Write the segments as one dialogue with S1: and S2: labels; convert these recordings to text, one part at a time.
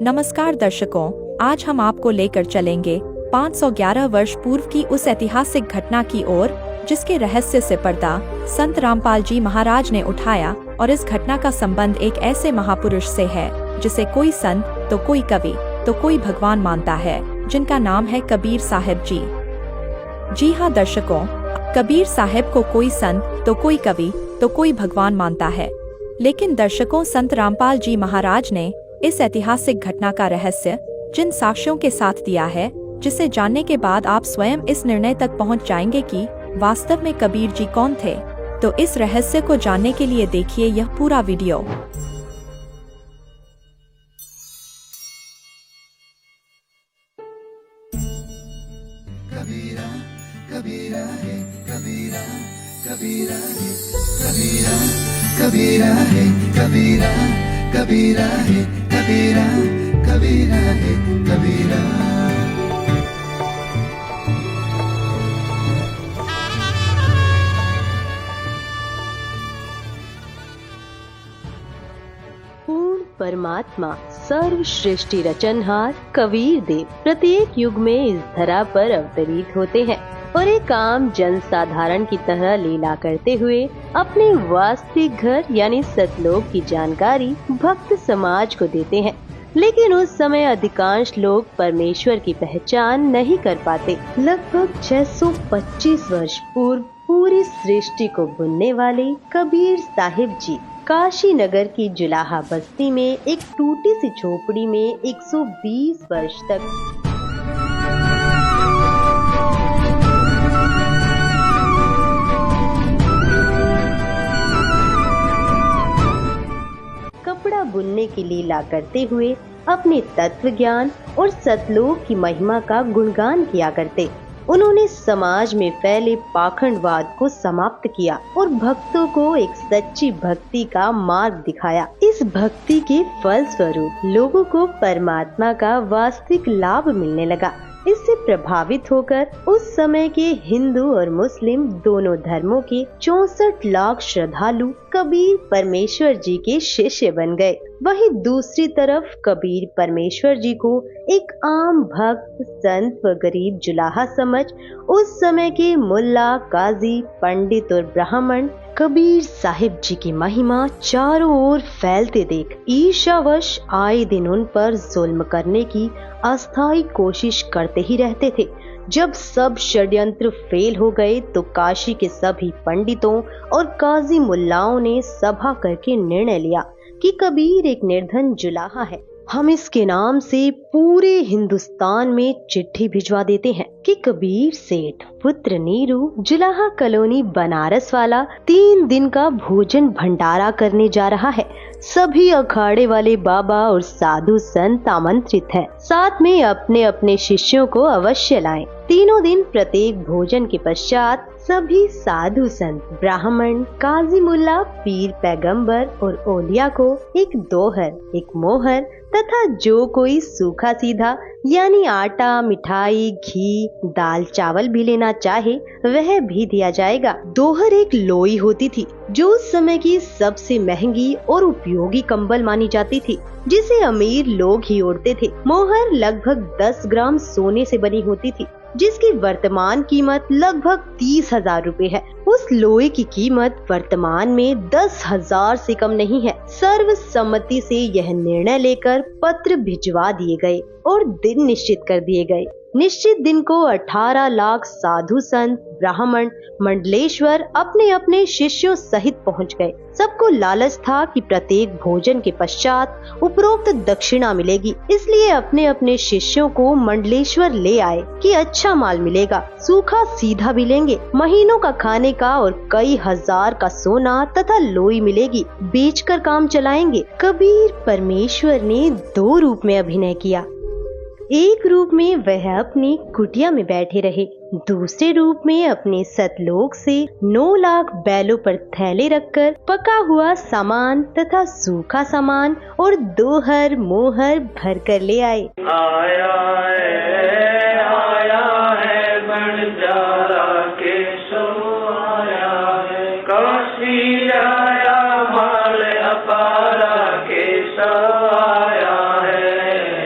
S1: नमस्कार दर्शकों, आज हम आपको लेकर चलेंगे 511 वर्ष पूर्व की उस ऐतिहासिक घटना की ओर जिसके रहस्य से पर्दा संत रामपाल जी महाराज ने उठाया। और इस घटना का संबंध एक ऐसे महापुरुष से है जिसे कोई संत तो कोई कवि तो कोई भगवान मानता है, जिनका नाम है कबीर साहिब जी। जी हाँ दर्शकों, कबीर साहिब को कोई संत तो कोई कवि तो कोई भगवान मानता है, लेकिन दर्शकों संत रामपाल जी महाराज ने इस ऐतिहासिक घटना का रहस्य जिन साक्ष्यों के साथ दिया है, जिसे जानने के बाद आप स्वयं इस निर्णय तक पहुंच जाएंगे कि वास्तव में कबीर जी कौन थे। तो इस रहस्य को जानने के लिए देखिए यह पूरा वीडियो।
S2: कबीरा कबीरा है कबीरा कबीरा है कबीरा कबीरा है कबीरा कबीरा है कबीरा कबीरा है कबीरा।
S3: पूर्ण परमात्मा सर्व सृष्टि रचनहार कबीर देव प्रत्येक युग में इस धरा पर अवतरित होते हैं और एक आम जन साधारण की तरह लीला करते हुए अपने वास्तविक घर यानी सतलोक की जानकारी भक्त समाज को देते हैं। लेकिन उस समय अधिकांश लोग परमेश्वर की पहचान नहीं कर पाते। लगभग 625 वर्ष पूर्व पूरी सृष्टि को बुनने वाले कबीर साहिब जी काशी नगर की जुलाहा बस्ती में एक टूटी सी झोपड़ी में 120 वर्ष तक कपड़ा बुनने की लीला करते हुए अपने तत्व ज्ञान और सतलोक की महिमा का गुणगान किया करते। उन्होंने समाज में फैले पाखंडवाद को समाप्त किया और भक्तों को एक सच्ची भक्ति का मार्ग दिखाया। इस भक्ति के फल स्वरूप लोगों को परमात्मा का वास्तविक लाभ मिलने लगा। इससे प्रभावित होकर उस समय के हिंदू और मुस्लिम दोनों धर्मों के 64 लाख श्रद्धालु कबीर परमेश्वर जी के शिष्य बन गए। वहीं दूसरी तरफ कबीर परमेश्वर जी को एक आम भक्त, संत व गरीब जुलाहा समझ उस समय के मुल्ला, काजी, पंडित और ब्राह्मण कबीर साहिब जी की महिमा चारों ओर फैलते देख ईर्ष्यावश आए दिन उन पर जुल्म करने की अस्थायी कोशिश करते ही रहते थे। जब सब षड्यंत्र फेल हो गए तो काशी के सभी पंडितों और काजी मुल्लाओं ने सभा करके निर्णय लिया कि कबीर एक निर्धन जुलाहा है। हम इसके नाम से पूरे हिंदुस्तान में चिट्ठी भिजवा देते हैं कि कबीर सेठ पुत्र नीरू जुलाहा कॉलोनी बनारस वाला 3 दिन का भोजन भंडारा करने जा रहा है। सभी अखाड़े वाले बाबा और साधु संत आमंत्रित हैं। साथ में अपने अपने शिष्यों को अवश्य लाएं। तीनों दिन प्रत्येक भोजन के पश्चात सभी साधु संत, ब्राह्मण, काजी मुल्ला, पीर पैगंबर और ओलिया को एक दोहर, एक मोहर तथा जो कोई सूखा सीधा यानी आटा, मिठाई, घी, दाल, चावल भी लेना चाहे वह भी दिया जाएगा। दोहर एक लोई होती थी जो उस समय की सबसे महंगी और उपयोगी कंबल मानी जाती थी, जिसे अमीर लोग ही ओढ़ते थे। मोहर लगभग 10 ग्राम सोने से बनी होती थी, जिसकी वर्तमान कीमत लगभग 30,000 रुपए है। उस लोहे की कीमत वर्तमान में 10,000 से कम नहीं है। सर्वसम्मति से यह निर्णय लेकर पत्र भिजवा दिए गए और दिन निश्चित कर दिए गए। निश्चित दिन को 18 लाख साधु संत, ब्राह्मण, मंडलेश्वर अपने अपने शिष्यों सहित पहुंच गए। सबको लालच था कि प्रत्येक भोजन के पश्चात उपरोक्त दक्षिणा मिलेगी, इसलिए अपने अपने शिष्यों को मंडलेश्वर ले आए कि अच्छा माल मिलेगा, सूखा सीधा भी लेंगे, महीनों का खाने का और कई हजार का सोना तथा लोई मिलेगी, बेचकर काम चलाएंगे। कबीर परमेश्वर ने 2 रूप में अभिनय किया। एक रूप में वह अपनी कुटिया में बैठे रहे, दूसरे रूप में अपने सतलोक से 9 लाख बैलों पर थैले रखकर पका हुआ सामान तथा सूखा सामान और दोहर मोहर भर कर ले आए।
S4: आया है बंजारा केशव आया है, काशी आया माल अपारा केशव आया है।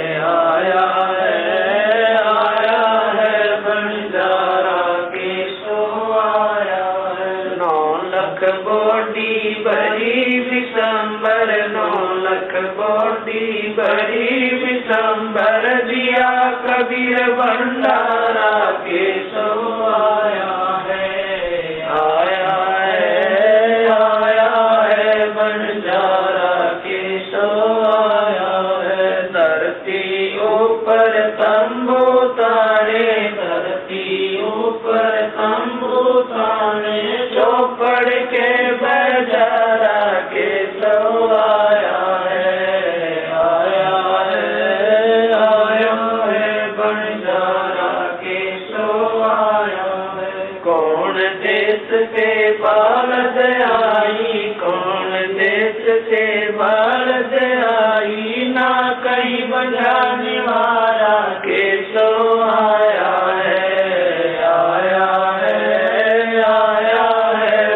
S4: लख बोडी बरी विशंबर 9 लख बोडी बरी विशंबर जिया कबीर भंडारा के सो आया है बंजारा के सो आया है धरती ऊपर तंबू तारे धरती ऊपर तंबू तारे चौपड़ के बजारा के सो आया है बंजारा के सो आया है कौन देश से बालद आई कौन देश से बालद आई ना कहीं बजाने वाला के सो आया है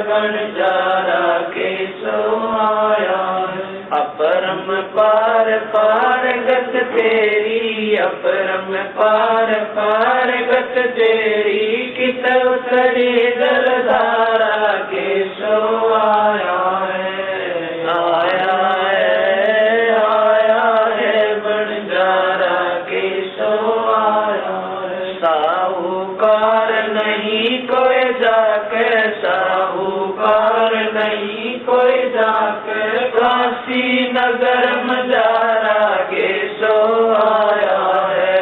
S4: बंजारा के सो आया है अपरम पार पार गत तेरी अपरम पार पार गत तेरी कित उतरे जलधारा के सो आया है बंजारा के सो आया है साहूकार नहीं कोई जाके साहूकार नहीं कोई जाके काशी नगर मजारा के सो आया है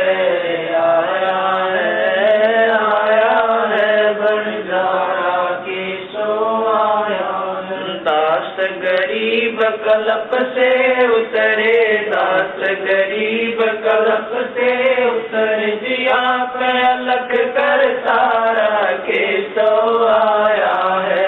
S4: बंजारा के सो आया है दास गरीब कलप से उतरे दास गरीब कलप से उतरे जिया पे अलग कर तारा के सो आया है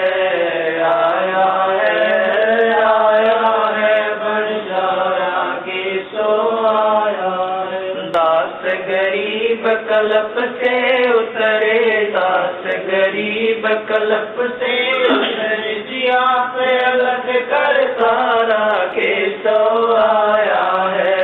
S4: बंजारा के सो आया है दास गरीब कलप से उतरे दास गरीब कलप से उतरे जिया पे अलग कर तारा के सो आया है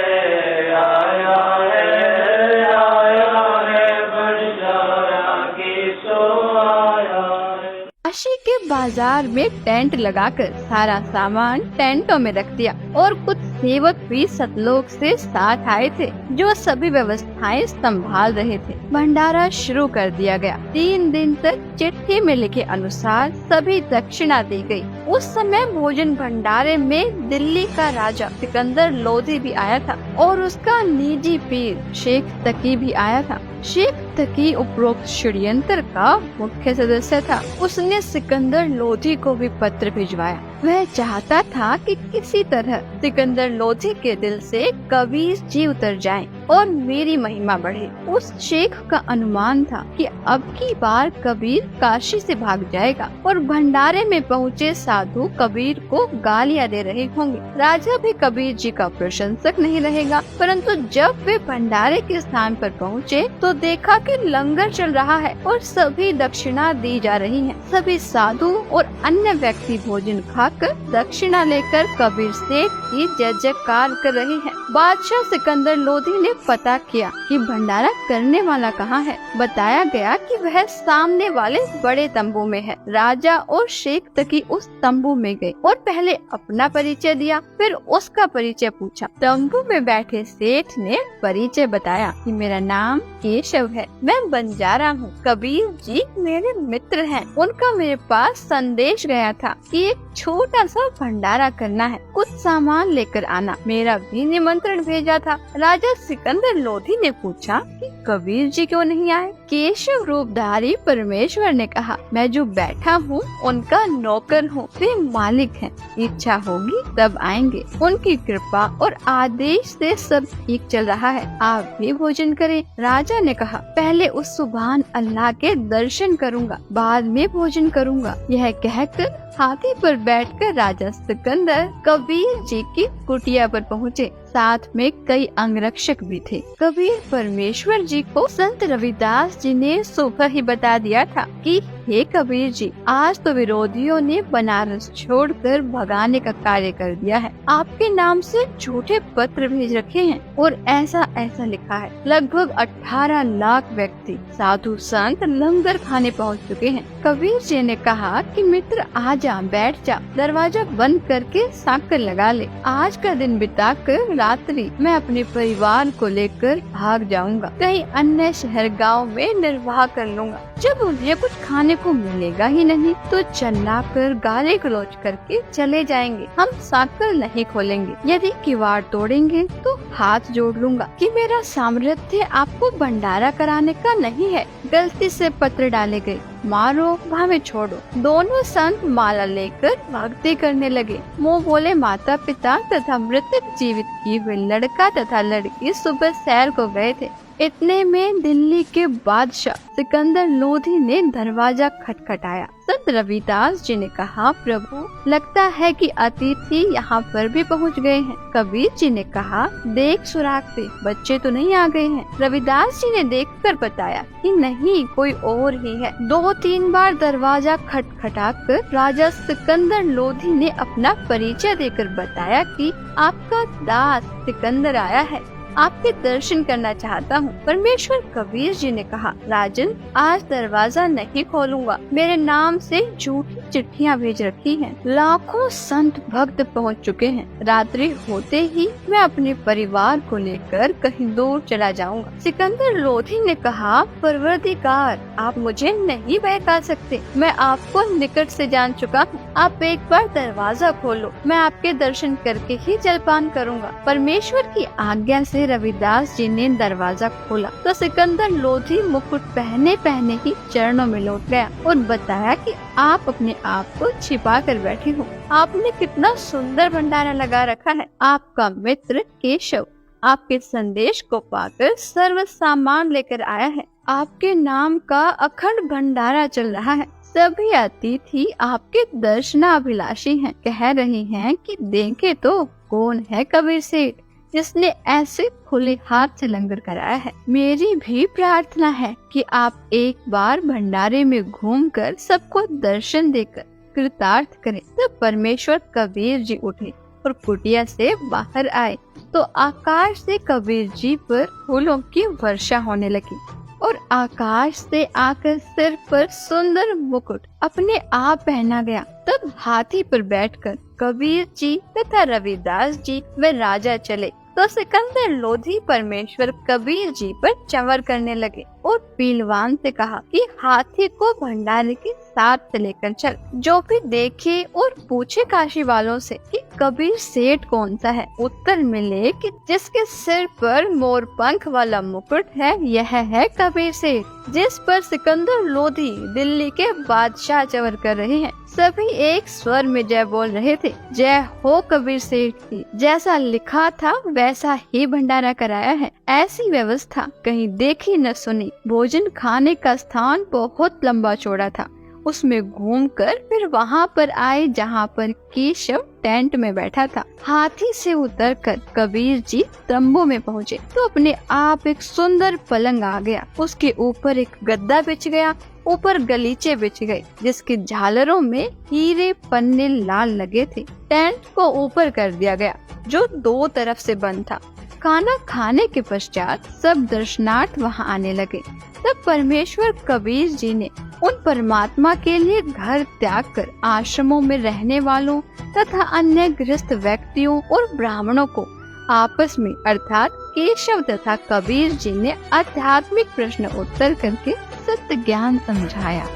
S4: बंजारा के सो आया है
S5: काशी के बाजार में टेंट लगाकर सारा सामान टेंटों में रख दिया और कुछ सेवक भी सतलोक से साथ आए थे जो सभी व्यवस्थाएं संभाल रहे थे। भंडारा शुरू कर दिया गया। 3 दिन तक चिट्ठी में लिखे अनुसार सभी दक्षिणा दी गई। उस समय भोजन भंडारे में दिल्ली का राजा सिकंदर लोधी भी आया था और उसका निजी पीर शेख तकी भी आया था। शेख तकी उपरोक्त षड्यंत्र का मुख्य सदस्य था। उसने सिकंदर लोधी को भी पत्र भिजवाया। वह चाहता था कि किसी तरह सिकंदर लोधी के दिल से कबीर जी उतर जाएं और मेरी महिमा बढ़े। उस शेख का अनुमान था कि अब की बार कबीर काशी से भाग जाएगा और भंडारे में पहुँचे साधु कबीर को गालियाँ दे रहे होंगे। राजा भी कबीर जी का प्रशंसक नहीं रहेगा। परंतु जब वे भंडारे के स्थान पर पहुँचे तो देखा कि लंगर चल रहा है और सभी दक्षिणा दी जा रही है। सभी साधु और अन्य व्यक्ति भोजन खाकर दक्षिणा लेकर कबीर सेठ की जय जयकार कर रहे हैं। बादशाह सिकंदर लोधी ने पता किया कि भंडारा करने वाला कहाँ है। बताया गया कि वह सामने वाले बड़े तंबू में है। राजा और शेख तकी उस तंबू में गए और पहले अपना परिचय दिया, फिर उसका परिचय पूछा। तंबू में बैठे सेठ ने परिचय बताया कि मेरा नाम केशव है, मैं बंजारा हूँ। कबीर जी मेरे मित्र हैं। उनका मेरे पास संदेश गया था कि एक छोटा सा भंडारा करना है, कुछ सामान लेकर आना। मेरा भी निमंत्रण भेजा था। राजा सिकंदर लोधी ने पूछा कि कबीर जी क्यों नहीं आए। केशव रूपधारी परमेश्वर ने कहा, मैं जो बैठा हूँ उनका नौकर हूँ, वे मालिक हैं। इच्छा होगी तब आएंगे। उनकी कृपा और आदेश से सब ठीक चल रहा है। आप भी भोजन करें। राजा ने कहा, पहले उस सुभान अल्लाह के दर्शन करूँगा, बाद में भोजन करूँगा। यह कहकर हाथी पर बैठकर राजा सिकंदर कबीर जी की कुटिया पर पहुँचे। साथ में कई अंगरक्षक भी थे। कबीर परमेश्वर जी को संत रविदास जी ने सुबह ही बता दिया था कि हे कबीर जी, आज तो विरोधियों ने बनारस छोड़कर भगाने का कार्य कर दिया है। आपके नाम से झूठे पत्र भेज रखे हैं और ऐसा ऐसा लिखा है। लगभग 18 लाख व्यक्ति साधु संत लंगर खाने पहुंच चुके हैं। कबीर जी ने कहा कि मित्र आ जा, बैठ जा, दरवाजा बंद करके साकर लगा ले। आज का दिन बिताकर रात्रि मैं अपने परिवार को लेकर भाग जाऊंगा, कहीं अन्य शहर गांव में निर्वाह कर लूंगा। जब उन्हें कुछ खाने को मिलेगा ही नहीं तो चिल्लाकर गाली गलौज करके चले जाएंगे। हम साकर नहीं खोलेंगे, यदि किवाड़ तोड़ेंगे तो हाथ जोड़ लूंगा कि मेरा सामर्थ्य आपको भंडारा कराने का नहीं है। गलती से पत्र डाले गए, मारो भावे छोड़ो। दोनों संत माला लेकर भक्ति करने लगे। मुँह बोले माता पिता तथा मृतक जीवित किए हुए लड़का तथा लड़की सुबह सैर को गए थे। इतने में दिल्ली के बादशाह सिकंदर लोधी ने दरवाजा खटखटाया। संत रविदास जी ने कहा, प्रभु लगता है कि अतिथि यहाँ पर भी पहुँच गए हैं। कबीर जी ने कहा, देख सुराग से बच्चे तो नहीं आ गए हैं। रविदास जी ने देखकर बताया कि नहीं, कोई और ही है। 2-3 बार दरवाजा खटखटाकर राजा सिकंदर लोधी ने अपना परिचय देकर बताया कि आपका दास सिकंदर आया है, आपके दर्शन करना चाहता हूँ। परमेश्वर कबीर जी ने कहा, राजन आज दरवाजा नहीं खोलूंगा, मेरे नाम से झूठी चिट्ठियाँ भेज रखी हैं। लाखों संत भक्त पहुँच चुके हैं। रात्रि होते ही मैं अपने परिवार को लेकर कहीं दूर चला जाऊंगा। सिकंदर लोधी ने कहा, परवरदिगार आप मुझे नहीं बहका सकते, मैं आपको निकट से जान चुका हूँ। आप एक बार दरवाजा खोलो, मैं आपके दर्शन करके ही जलपान करूँगा। परमेश्वर की आज्ञा से रविदास जी ने दरवाजा खोला तो सिकंदर लोधी मुकुट पहने पहने ही चरणों में लौट गया और बताया कि आप अपने आप को छिपा कर बैठे हो। आपने कितना सुंदर भंडारा लगा रखा है। आपका मित्र केशव आपके संदेश को पाकर सर्व सामान लेकर आया है। आपके नाम का अखंड भंडारा चल रहा है। सभी अतिथि आपके दर्शनाभिलाषी हैं। कह रहे हैं कि देखे तो कौन है कबीर सेठ जिसने ऐसे खुले हाथ से लंगर कराया है। मेरी भी प्रार्थना है कि आप एक बार भंडारे में घूमकर सबको दर्शन देकर कृतार्थ करें। तब परमेश्वर कबीर जी उठे और कुटिया से बाहर आए तो आकाश से कबीर जी पर फूलों की वर्षा होने लगी और आकाश से आकर सिर पर सुंदर मुकुट अपने आप पहना गया। तब हाथी पर बैठकर कबीर जी तथा रविदास जी व राजा चले तो सिकंदर लोधी परमेश्वर कबीर जी पर चंवर करने लगे और पीलवान से कहा कि हाथी को भंडारे के साथ लेकर चल। जो भी देखे और पूछे काशी वालों से कि कबीर सेठ कौन सा है, उत्तर मिले कि जिसके सिर पर मोर पंख वाला मुकुट है यह है कबीर सेठ, जिस पर सिकंदर लोधी दिल्ली के बादशाह चंवर कर रहे हैं। सभी एक स्वर में जय बोल रहे थे, जय हो कबीर सेठ की। जैसा लिखा था वैसा ही भंडारा कराया है। ऐसी व्यवस्था कहीं देखी न सुनी। भोजन खाने का स्थान बहुत लंबा चौड़ा था। उसमें घूमकर फिर वहाँ पर आए जहाँ पर केशव टेंट में बैठा था। हाथी से उतरकर कबीर जी तंबू में पहुँचे तो अपने आप एक सुंदर पलंग आ गया। उसके ऊपर एक गद्दा बिछ गया, ऊपर गलीचे बिछ गए जिसके झालरों में हीरे पन्ने लाल लगे थे। टेंट को ऊपर कर दिया गया जो 2 तरफ से बंद था। खाना खाने के पश्चात सब दर्शनार्थ वहां आने लगे। तब परमेश्वर कबीर जी ने उन परमात्मा के लिए घर त्याग कर आश्रमों में रहने वालों तथा अन्य गृहस्थ व्यक्तियों और ब्राह्मणों को आपस में अर्थात केशव तथा कबीर जी ने आध्यात्मिक प्रश्न उत्तर करके सत्य ज्ञान समझाया।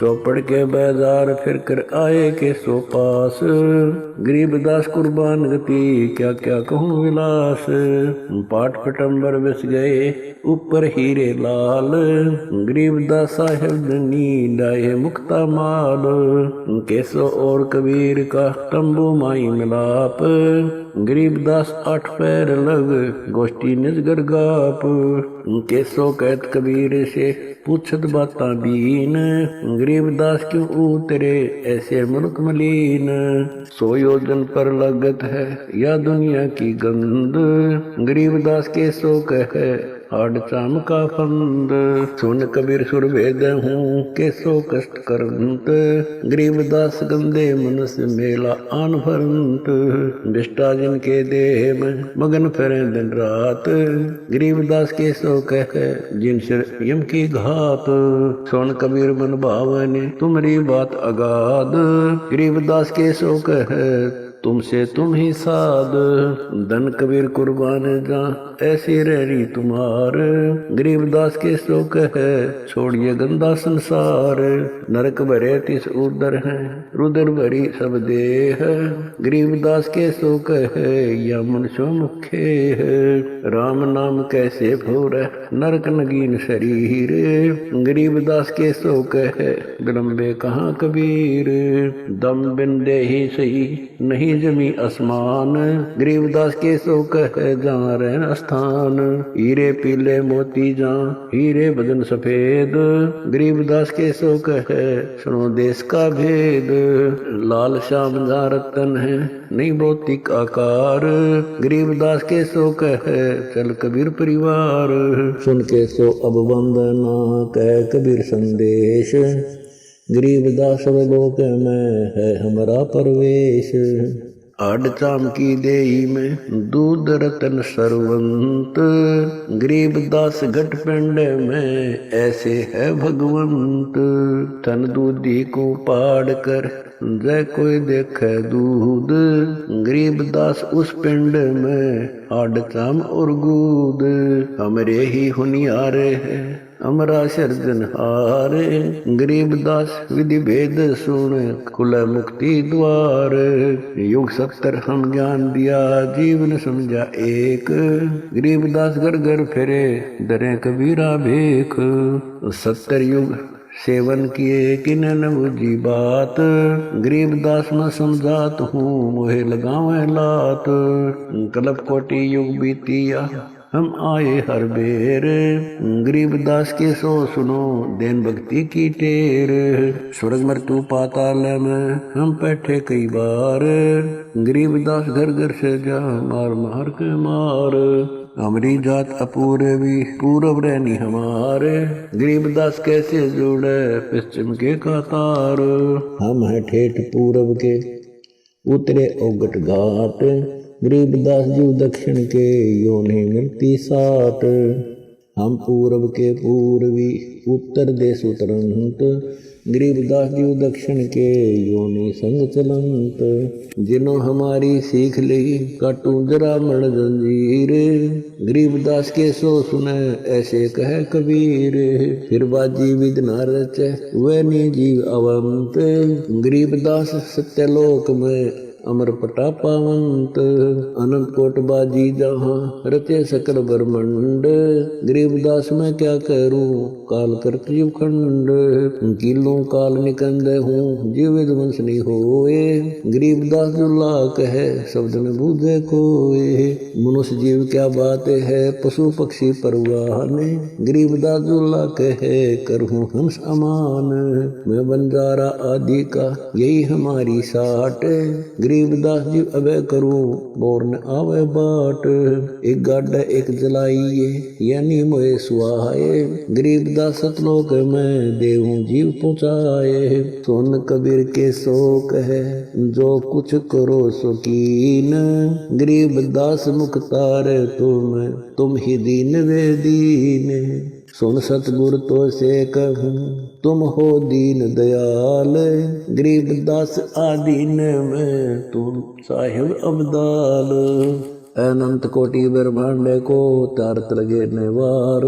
S6: चौपड़ के बाजार फिर कर आए के सो पास, गरीबदास कुर्बान गति क्या क्या कहूँ विलास। पाट पटम्बर बस गए ऊपर हीरे लाल, गरीबदास साहेब धनी डाये मुक्ता माल। केसो और कबीर का तंबू माई मिलाप, गरीबदास 8 पैर लग गोष्ठी निजगर गाप। केसो कहत कबीर से पूछत बाता बीन, गरीबदास क्यों उतरे ऐसे मुल्क मलीन। 100 योजन पर लगत है या दुनिया की गंद, गरीबदास के सो कहे हाड चाम का फंद। सुन कबीर सुर भेद हूँ कैसो कष्ट करंत, गरीबदास गंदे मनुष्य मेला आन भरंत। विष्टा जिनके देह में मगन फिरे दिन रात, गरीबदास कैसो कह जिन सिर यम की घात। सुन कबीर मन भावने तुम्हारी बात अगाध, गरीबदास कैसो कह तुमसे तुम ही साध। धन कबीर कुर्बान जा ऐसी रही तुम्हार, गरीबदास के सो कह छोड़िए गंदा संसार। नरक भरे तिस उदर है रुदर भरी सब देह, गरीबदास के सो कह या मनुष्य मुखे है। राम नाम कैसे भोर नरक नगीन शरीर, गरीबदास के सो कह विलंबे कहाँ कबीर। दम बिन दे ही सही नहीं जमी आसमान, गरीबदास के सो कह जहाँ रहन स्थान। हीरे पीले मोती जहाँ हीरे बदन सफेद, गरीबदास के सो कह सुनो देश का भेद। लाल श्याम जहाँ रतन है नहीं भौतिक आकार, गरीबदास के सो कह चल कबीर परिवार। सुन के सो अब वंदना कह कबीर संदेश, गरीबदास लोक में है हमारा परवेश। आड चाम की देही में दूध रतन सरवंत, गरीबदास घट पिंड में ऐसे है भगवंत। तन दूधी को पाड़ कर जय कोई देखे दूध, गरीबदास उस पिंड में आड चाम और गूद। हमरे ही हुनियारे है अमरा सर्जनहार, गरीबदास विधि भेद सुन खुला मुक्ति द्वार। युग 70 हम ज्ञान दिया जीवन समझा एक, गरीबदास घर घर फिरे दरे कबीरा भेख। 70 युग सेवन किए किन न बुझी बात, गरीबदास न समझात हूँ मोहे लगावे लात। कल्प कोटि युग बीतिया हम आए हर बेर, गरीबदास के सो सुनो देन भक्ति की टेर। स्वर्ग मृत्यु पाताल में हम बैठे कई बार, गरीबदास घर घर से जा मार मार के मार। हमारी जात अपूर्वी पूरब रहनी हमारे, गरीबदास कैसे जोड़े पश्चिम के कतार। हम है ठेठ पूरब के उतरे ओगट घाट, गरीबदास जीव दक्षिण के यो नहीं मिलती साट। हम पूरब के पूर्वी उत्तर देश उतरंत, गरीबदास जीव दक्षिण के यो नहीं संग चलंत। जिन्हों हमारी सीख ली काटू जरा मण जंजीर, गरीबदास के सो सुने ऐसे कहे कबीर। फिर बाजी विद न रचे वह नी जीव अवंत, गरीबदास सत्यलोक में अमर पटा पावंत। अनंत कोट बाजी जहाँ रचे सकल ब्रह्मंड, गरीबदास मैं क्या करूं काल करत जीव खंड। किलों काल निकंद हूँ जीव वंश नहीं होए, गरीबदास जुल्ला कहे शब्द न बूझे कोए। मनुष्य जीव क्या बात है पशु पक्षी परवाह ने, गरीबदास जुल्ला कहे करहूँ हंस अमान। मैं बंजारा आदि का यही हमारी साट, गरीबदास जी अबे करूं बोर न आवे बाट। एक गाड़ा एक जलाइए यानी मोए सुहाए, गरीबदास सतलोक में देहूं जीव पहुँचाए। सुन कबीर के शोक है जो कुछ करो सो कीन, गरीबदास मुख्तार तुम ही दीन वे दीन। सुन सतगुर तो से कहूँ तुम हो दीन दयाल, गरीबदास आदीन में तुम साहिब अब्दाल। अनंत कोटि ब्रह्मांड को तारत लगे नेवार,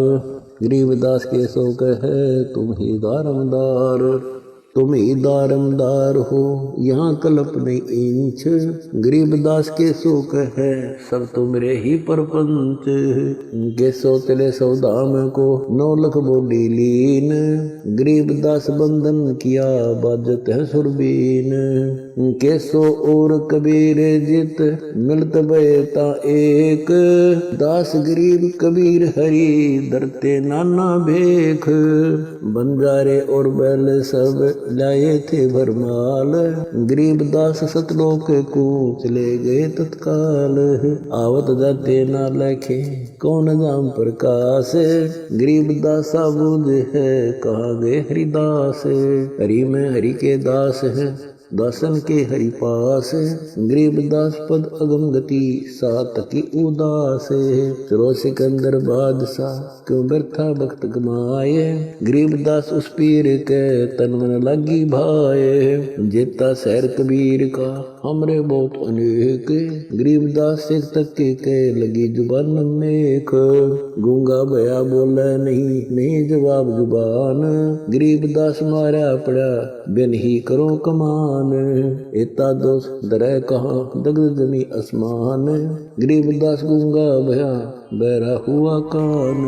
S6: गरीबदास के सो कहे तुम ही दारमदार। तुम ही दारमदार हो यहाँ कल्प नहीं इंच, गरीबदास के सो कहे सब तुमरे ही परपंच। के सो चले सौदाम को 9 लाख बोली लीन, गरीबदास बंधन किया बाजत है सुरबीन। के सो और कबीर जित मिलत बेता एक, दास गरीब कबीर हरि डरते नाना भेख। बंजारे और बैल सब लाए थे भरमाल, गरीबदास सतलोक को चले गए तत्काल। आवत जाते ना लखे कौन दाम प्रकाश, गरीबदास बूझ है कहाँ गए हरिदास। हरि में हरि के दास है दासन के हरि पास, गरीबदास पद अगम गति सात की उदास। चलो सिकंदर बादशाह क्यों व्यर्था भक्त गमाए, गरीबदास उस पीर के तन मन लगी भाए। जेता शहर कबीर का हमरे बहुत अनेक, गरीबदास से तक के लगी जुबान में। गूंगा भया बोले नहीं जवाब जुबान, गरीबदास मारा पड़ा बिन ही करो कमान। एता दोष दरय कहाँ दग्ध जमी आसमान, गरीबदास गूंगा भया बहरा हुआ कान।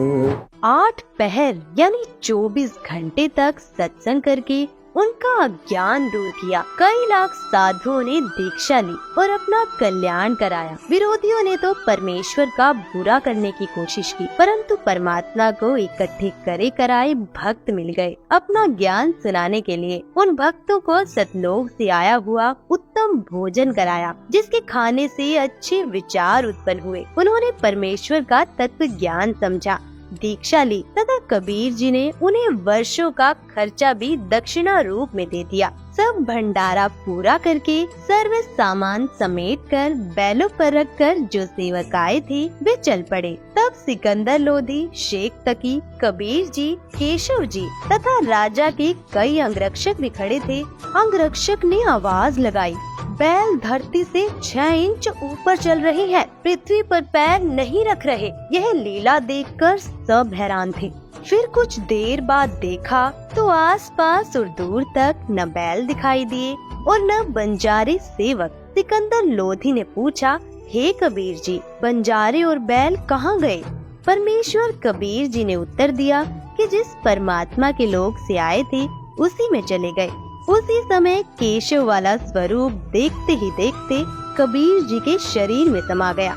S3: 8 पहर यानी 24 घंटे तक सत्संग करके उनका अज्ञान दूर किया। कई लाख साधुओं ने दीक्षा ली और अपना कल्याण कराया। विरोधियों ने तो परमेश्वर का बुरा करने की कोशिश की, परंतु परमात्मा को इकट्ठे करे कराए भक्त मिल गए अपना ज्ञान सुनाने के लिए। उन भक्तों को सतलोक से आया हुआ उत्तम भोजन कराया, जिसके खाने से अच्छे विचार उत्पन्न हुए। उन्होंने परमेश्वर का तत्व ज्ञान समझा, दीक्षा ली तथा कबीर जी ने उन्हें वर्षों का खर्चा भी दक्षिणा रूप में दे दिया। सब भंडारा पूरा करके सर्व सामान समेट कर बैलों पर रखकर जो सेवक आए थे वे चल पड़े। तब सिकंदर लोधी, शेख तकी, कबीर जी, केशव जी तथा राजा के कई अंगरक्षक भी खड़े थे। अंगरक्षक ने आवाज लगाई, बैल धरती से 6 इंच ऊपर चल रहे हैं, पृथ्वी पर पैर नहीं रख रहे। यह लीला देखकर सब हैरान थे। फिर कुछ देर बाद देखा तो आसपास और दूर तक न बैल दिखाई दिए और न बंजारे सेवक। सिकंदर लोधी ने पूछा, हे कबीर जी, बंजारे और बैल कहाँ गए? परमेश्वर कबीर जी ने उत्तर दिया कि जिस परमात्मा के लोक से आए थे उसी में चले गए। उसी समय केशव वाला स्वरूप देखते ही देखते कबीर जी के शरीर में समा गया।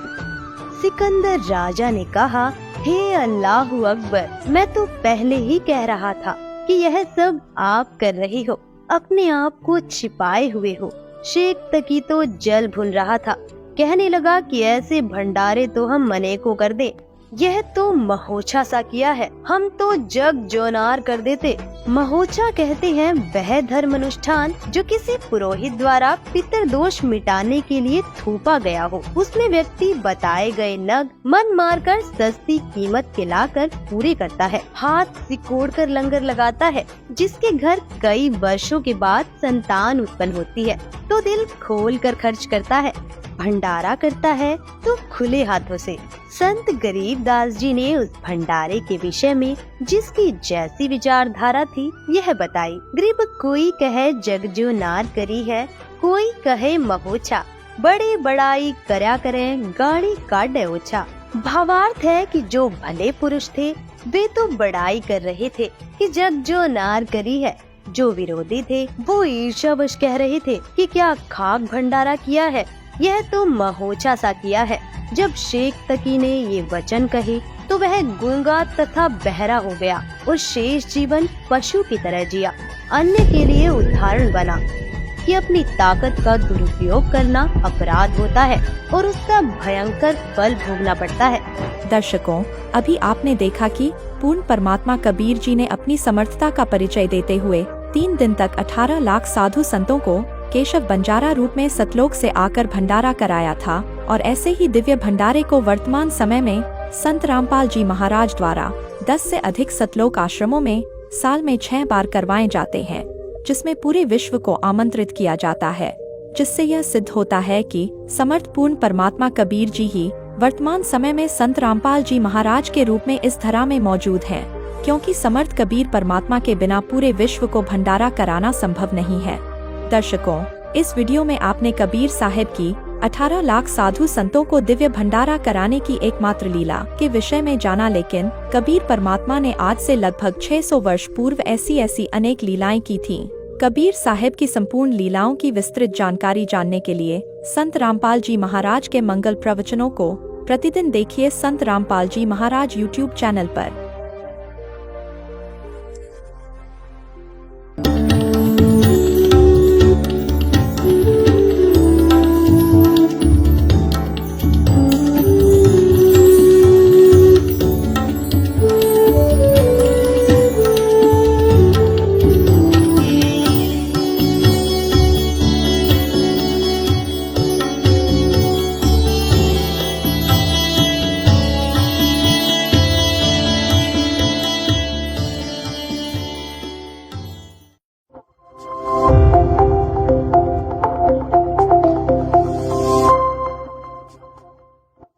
S3: सिकंदर राजा ने कहा, हे अल्लाहु अकबर, मैं तो पहले ही कह रहा था कि यह सब आप कर रही हो, अपने आप को छिपाए हुए हो। शेख तकी तो जल भुन रहा था, कहने लगा कि ऐसे भंडारे तो हम मने को कर दे, यह तो महोछा सा किया है, हम तो जग जोनार कर देते। महोछा कहते हैं वह धर्म अनुष्ठान जो किसी पुरोहित द्वारा पितर दोष मिटाने के लिए थोपा गया हो। उसमें व्यक्ति बताए गए नग मन मारकर सस्ती कीमत के लाकर पूरे करता है, हाथ सिकोड़ कर लंगर लगाता है, जिसके घर कई वर्षों के बाद संतान उत्पन्न होती है तो दिल खोल कर खर्च करता है, भंडारा करता है तो खुले हाथों से। संत गरीबदास जी ने उस भंडारे के विषय में जिसकी जैसी विचारधारा थी यह बताई। गरीब कोई कहे जग जो नार करी है, कोई कहे महोछा, बड़े बड़ाई करया करें गाड़ी काटे ओछा। भावार्थ है कि जो भले पुरुष थे वे तो बड़ाई कर रहे थे कि जग जो नार करी है। जो विरोधी थे वो ईर्ष्यावश कह रहे थे कि क्या खाक भंडारा किया है, यह तो महोछा सा किया है। जब शेख तकी ने ये वचन कहे तो वह गूंगा तथा बहरा हो गया और शेष जीवन पशु की तरह जिया। अन्य के लिए उदाहरण बना कि अपनी ताकत का दुरुपयोग करना अपराध होता है और उसका भयंकर फल भोगना पड़ता है।
S1: दर्शकों, अभी आपने देखा कि पूर्ण परमात्मा कबीर जी ने अपनी समर्थता का परिचय देते हुए 3 दिन तक 18 लाख साधु संतों को केशव बंजारा रूप में सतलोक से आकर भंडारा कराया था। और ऐसे ही दिव्य भंडारे को वर्तमान समय में संत रामपाल जी महाराज द्वारा 10 से अधिक सतलोक आश्रमों में साल में 6 बार करवाए जाते हैं, जिसमें पूरे विश्व को आमंत्रित किया जाता है, जिससे यह सिद्ध होता है कि समर्थ पूर्ण परमात्मा कबीर जी ही वर्तमान समय में संत रामपाल जी महाराज के रूप में इस धरा में मौजूद हैं, क्योंकि समर्थ कबीर परमात्मा के बिना पूरे विश्व को भंडारा कराना संभव नहीं है। दर्शकों, इस वीडियो में आपने कबीर साहिब की 18 लाख साधु संतों को दिव्य भंडारा कराने की एकमात्र लीला के विषय में जाना, लेकिन कबीर परमात्मा ने आज से लगभग 600 वर्ष पूर्व ऐसी अनेक लीलाएं की थीं। कबीर साहिब की संपूर्ण लीलाओं की विस्तृत जानकारी जानने के लिए संत रामपाल जी महाराज के मंगल प्रवचनों को प्रतिदिन देखिए संत रामपाल जी महाराज YouTube चैनल पर।